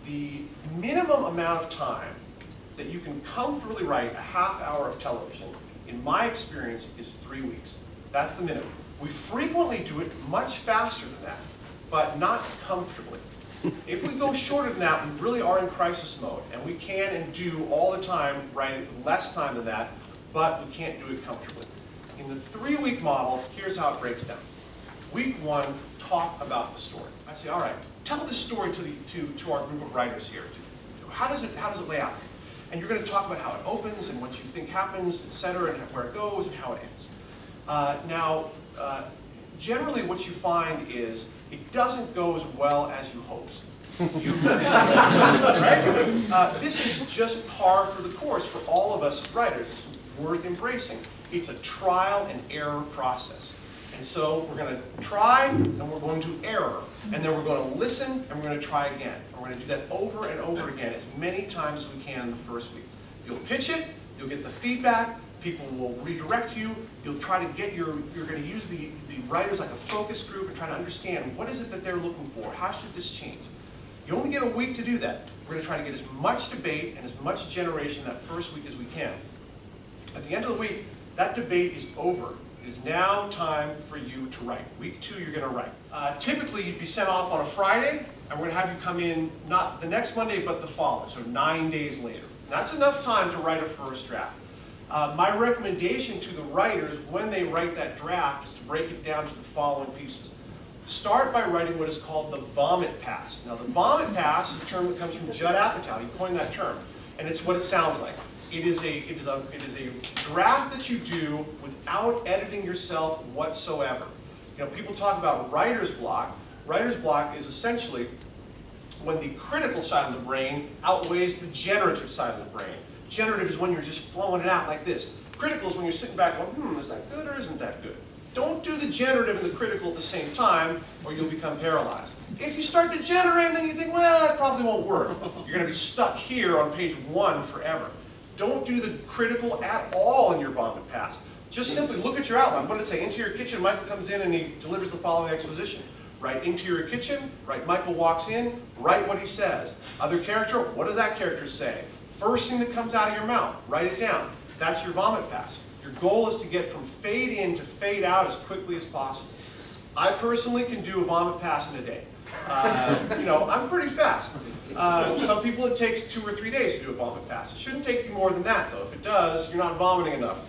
the minimum amount of time that you can comfortably write a half hour of television, in my experience, is 3 weeks. That's the minimum. We frequently do it much faster than that, but not comfortably. If we go shorter than that, we really are in crisis mode, and we can and do all the time write less time than that, but we can't do it comfortably. In the 3-week model, here's how it breaks down. Week 1, talk about the story. I say, all right, tell this story to our group of writers here. How does it lay out? And you're going to talk about how it opens and what you think happens, etc., and where it goes and how it ends. Generally what you find is it doesn't go as well as you hoped. Right? This is just par for the course for all of us as writers. It's worth embracing. It's a trial and error process. And so we're going to try, and we're going to error. And then we're going to listen, and we're going to try again. And we're going to do that over and over again as many times as we can in the first week. You'll pitch it, you'll get the feedback, people will redirect you, you'll try to get you're going to use the writers like a focus group and try to understand what is it that they're looking for, how should this change. You only get a week to do that. We're going to try to get as much debate and as much generation that first week as we can. At the end of the week, that debate is over. It is now time for you to write. Week 2, you're going to write. Typically, you'd be sent off on a Friday, and we're going to have you come in not the next Monday, but the following, so 9 days later. That's enough time to write a first draft. My recommendation to the writers when they write that draft is to break it down to the following pieces. Start by writing what is called the vomit pass. Now, the vomit pass is a term that comes from Judd Apatow. He coined that term, and it's what it sounds like. It is a draft that you do without editing yourself whatsoever. You know, people talk about writer's block. Writer's block is essentially when the critical side of the brain outweighs the generative side of the brain. Generative is when you're just flowing it out like this. Critical is when you're sitting back going, is that good or isn't that good? Don't do the generative and the critical at the same time, or you'll become paralyzed. If you start to generate and then you think, well, that probably won't work, you're going to be stuck here on page 1 forever. Don't do the critical at all in your vomit pass. Just simply look at your outline. What did it say? Interior kitchen, Michael comes in and he delivers the following exposition. Write interior kitchen, write Michael walks in, write what he says. Other character, what does that character say? First thing that comes out of your mouth, write it down. That's your vomit pass. Your goal is to get from fade in to fade out as quickly as possible. I personally can do a vomit pass in a day. You know, I'm pretty fast. Some people it takes 2 or 3 days to do a vomit pass. It shouldn't take you more than that, though. If it does, you're not vomiting enough.